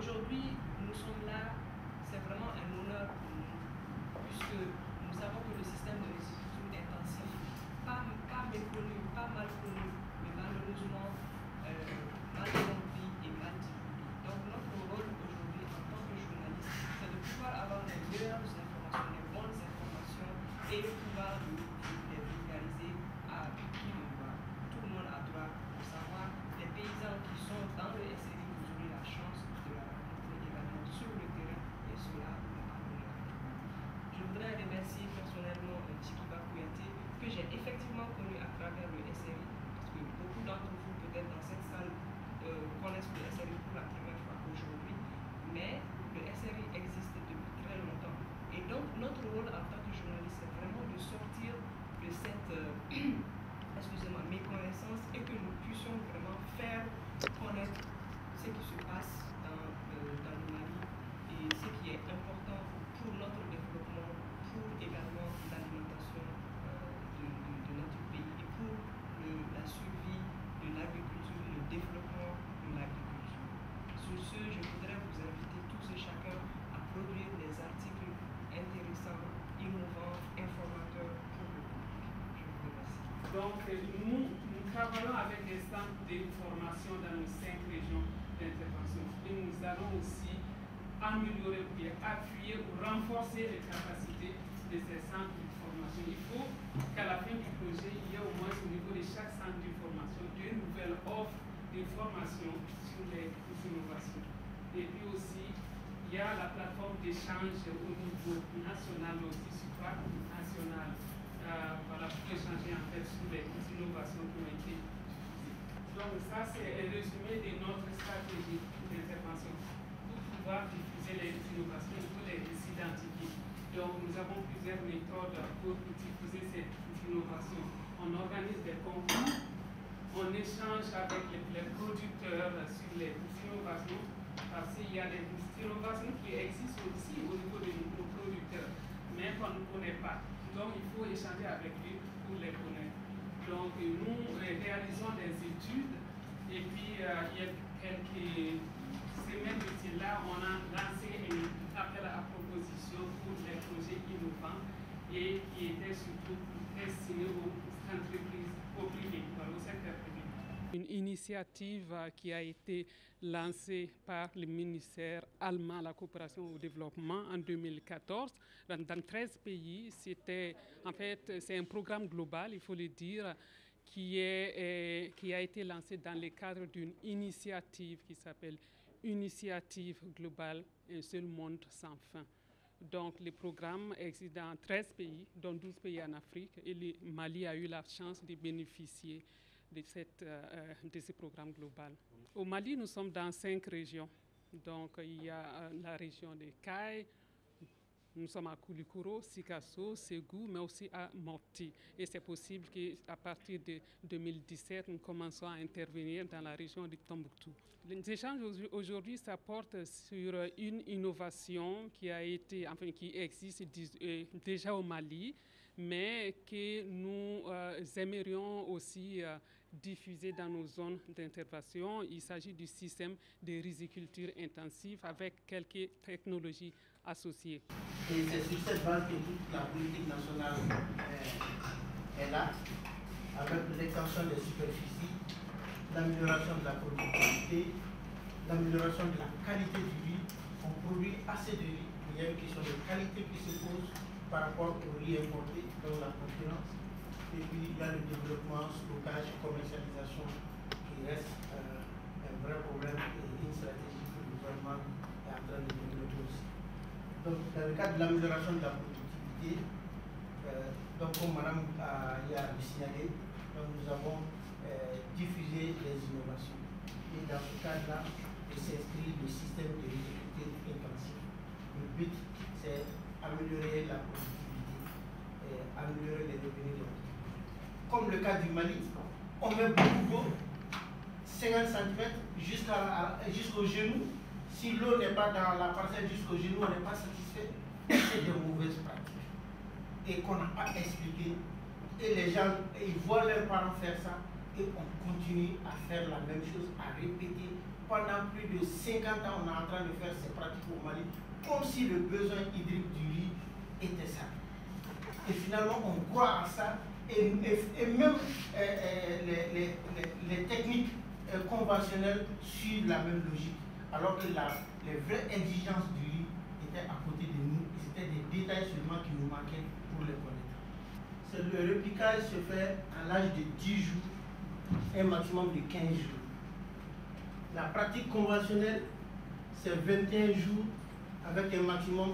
aujourd'hui, nous sommes là, c'est vraiment un honneur pour nous, puisque nous savons que le système de l'agriculture intensive, pas méconnu, pas mal connu, mais malheureusement mal compris et mal divulgué. Donc notre rôle aujourd'hui en tant que journaliste, c'est de pouvoir avoir les meilleures informations, les bonnes informations et de pouvoir les vulgariser à qui on va. Tout le monde a droit de savoir. Les paysans qui sont dans le SRI, vous aurez la chance de la rencontrer également sur le terrain et cela ne pas venir. Je voudrais remercier personnellement Chikiba Kouyaté, que j'ai effectivement connu à travers le SRI, parce que beaucoup d'entre vous, peut-être dans cette salle, connaissent le SRI pour la première fois aujourd'hui, mais le SRI existe depuis très longtemps. Et donc, notre rôle en tant que journaliste, c'est vraiment de sortir de cette méconnaissance et que nous puissions vraiment faire connaître ce qui se passe dans le Mali et ce qui est important pour notre développement, pour également l'alimentation de notre pays et pour la survie de l'agriculture et le développement de l'agriculture. Sur ce, je voudrais vous inviter tous et chacun à produire des articles intéressants, innovants, informateurs pour le public. Je vous remercie. Donc, nous travaillons avec des centres de formation dans les 5 régions d'intervention et nous allons aussi améliorer, appuyer ou renforcer les capacités de ces centres de formation. Il faut qu'à la fin du projet, il y ait au moins au niveau de chaque centre de formation une nouvelle offre de formation sur les innovations. Et puis aussi, il y a la plateforme d'échange au niveau national, mais aussi supranational. Voilà, pour échanger en fait sur les innovations qui ont été utilisées. Donc ça, c'est un résumé de notre stratégie d'intervention. Pour pouvoir diffuser les innovations, il faut les identifier. Donc nous avons plusieurs méthodes pour diffuser ces innovations. On organise des concours, on échange avec les producteurs sur les innovations, parce qu'il y a des innovations qui existent aussi au niveau de nos producteurs, mais qu'on ne connaît pas. Donc, il faut échanger avec lui pour les connaître. Donc, nous réalisons des études et puis il y a quelques semaines de cela, on a lancé un appel à proposition pour les projets innovants et qui était surtout destiné aux entreprises, au privé, au secteur privé. Une initiative qui a été lancée par le ministère allemand à la coopération au développement en 2014 dans 13 pays. C'est un programme global, il faut le dire, qui a été lancé dans le cadre d'une initiative qui s'appelle Initiative globale, un seul monde sans fin. Donc, le programme existe dans 13 pays, dont 12 pays en Afrique, et le Mali a eu la chance de bénéficier de ce programme global. Au Mali, nous sommes dans 5 régions. Donc, il y a la région de Kay, nous sommes à Koulikoro, Sikasso, Ségou, mais aussi à Mopti. Et c'est possible qu'à partir de 2017, nous commençons à intervenir dans la région de Tombouctou. Les échanges aujourd'hui, ça porte sur une innovation qui existe déjà au Mali, mais que nous aimerions aussi diffuser dans nos zones d'intervention. Il s'agit du système de riziculture intensive avec quelques technologies associées. Et c'est sur cette base que toute la politique nationale est là, avec l'extension des superficies, l'amélioration de la productivité, l'amélioration de la qualité du riz. On produit assez de riz, il y a une question de qualité qui se pose par rapport au riz importé, dans la concurrence. Et puis il y a le développement, stockage, commercialisation qui reste un vrai problème et une stratégie que le gouvernement est en train de développer aussi. Donc, dans le cadre de l'amélioration de la productivité, comme Madame a signalé, nous avons diffusé les innovations. Et dans ce cadre-là, s'inscrit le système de riziculture intensive. Le but, c'est améliorer la productivité, améliorer les revenus de l'agriculture. Comme le cas du Mali, on met beaucoup d'eau, 50 cm jusqu'au genou. Si l'eau n'est pas dans la parcelle jusqu'au genou, on n'est pas satisfait. C'est de mauvaises pratiques. Et qu'on n'a pas expliqué. Et les gens, ils voient leurs parents faire ça. et on continue à faire la même chose, à répéter. Pendant plus de 50 ans, on est en train de faire ces pratiques au Mali, comme si le besoin hydrique du riz était ça. Et finalement, on croit à ça, et même les techniques conventionnelles suivent la même logique, alors que les vraies exigences du riz étaient à côté de nous, et c'était des détails seulement qui nous manquaient pour les connaître. Le repiquage se fait à l'âge de 10 jours, un maximum de 15 jours. La pratique conventionnelle, c'est 21 jours avec un maximum.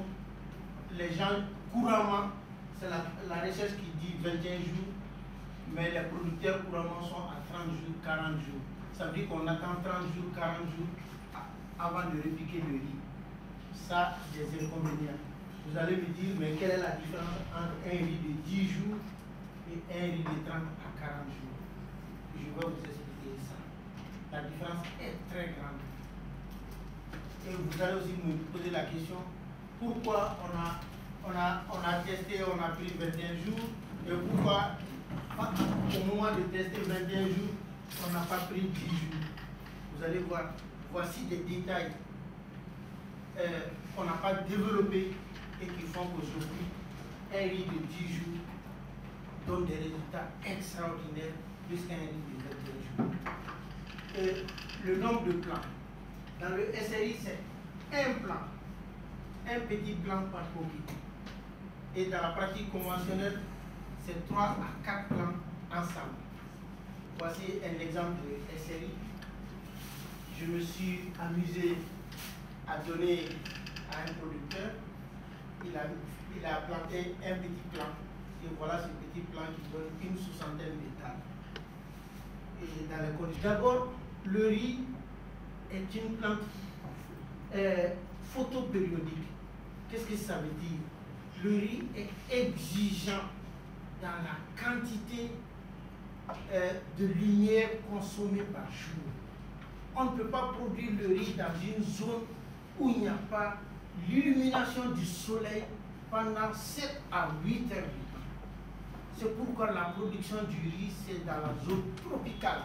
Les gens couramment, c'est la recherche qui dit 21 jours, mais les producteurs couramment sont à 30 jours, 40 jours. Ça veut dire qu'on attend 30 jours, 40 jours avant de repiquer le riz. Ça, des inconvénients. Vous allez me dire, mais quelle est la différence entre un riz de 10 jours et un riz de 30 à 40 jours? Je vais vous expliquer ça. La différence est très grande. Et vous allez aussi me poser la question, pourquoi on a testé, on a pris 21 jours, et pourquoi au moment de tester 21 jours, on n'a pas pris 10 jours? Vous allez voir, voici des détails qu'on n'a pas développés et qui font qu'aujourd'hui, un riz de 10 jours donne des résultats extraordinaires plus qu'un riz de 21 jours. Le nombre de plants. Dans le SRI, c'est un plant, un petit plant par propriété. Et dans la pratique conventionnelle, c'est 3 à 4 plants ensemble. Voici un exemple de SRI. Je me suis amusé à donner à un producteur. Il a planté un petit plant. Et voilà ce petit plant qui donne une 60aine d'étapes. Et dans les conditions. D'abord, le riz est une plante photopériodique. Qu'est-ce que ça veut dire? Le riz est exigeant dans la quantité de lumière consommée par jour. On ne peut pas produire le riz dans une zone où il n'y a pas l'illumination du soleil pendant 7 à 8 heures du temps. C'est pourquoi la production du riz, c'est dans la zone tropicale.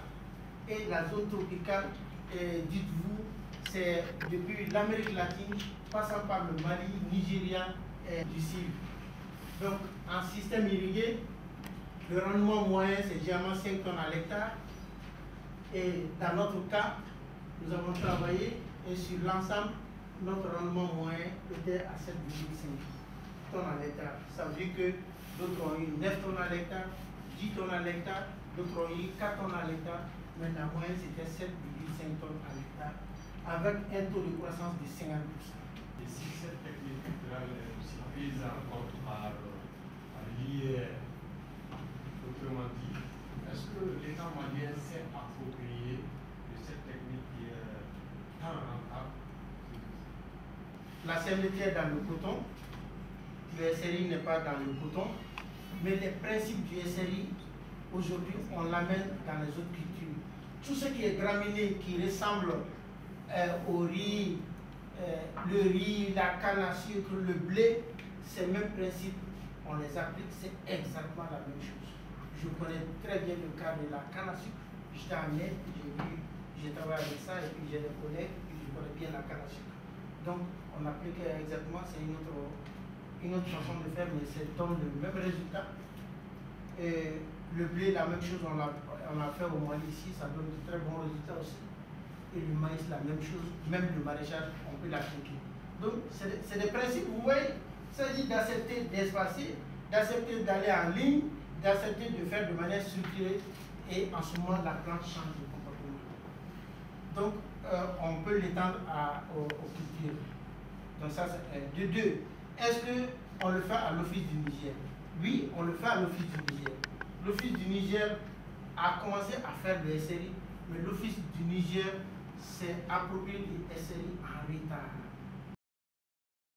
Et la zone tropicale, dites-vous, c'est depuis l'Amérique latine, passant par le Mali, Nigeria et du Sud. Donc, en système irrigué, le rendement moyen, c'est généralement 5 tonnes à l'hectare. Et dans notre cas, nous avons travaillé et sur l'ensemble, notre rendement moyen était à 7,5 tonnes à l'hectare. Ça veut dire que d'autres ont eu 9 tonnes à l'hectare, 10 tonnes à l'hectare, d'autres ont eu 4 tonnes à l'hectare, mais la moyenne c'était 7,5 tonnes à l'hectare, avec un taux de croissance de 50%. Et si cette technique culturelle est aussi prise en compte par l'IR, autrement dit, est-ce que l'État malien s'est approprié de cette technique qui est tant rentable? La CMDT est dans le coton, le SRI n'est pas dans le coton, mais les principes du SRI, aujourd'hui, on l'amène dans les autres cultures. Tout ce qui est graminé, qui ressemble au riz, le riz, la canne à sucre, le blé, ces mêmes principes, on les applique, c'est exactement la même chose. Je connais très bien le cas de la canne à sucre. J'étais en Inde, j'ai travaillé avec ça, et puis j'ai des collègues, et je connais bien la canne à sucre. Donc, on applique exactement, c'est une autre façon de faire, mais ça donne le même résultat. Et le blé, la même chose, on l'a fait au Mali ici, ça donne de très bons résultats aussi. Et le maïs, la même chose, même le maraîchage, on peut l'appliquer. Donc, c'est des principes, vous voyez, il s'agit d'accepter d'espacer, d'accepter d'aller en ligne, d'accepter de faire de manière structurée, et en ce moment, la plante change de comportement. Donc, on peut l'étendre aux cultures. Donc ça, c'est de deux. Est-ce qu'on le fait à l'Office du Niger? Oui, on le fait à l'Office du Niger. L'Office du Niger a commencé à faire le SRI, mais l'Office du Niger s'est approprié du SRI en retard.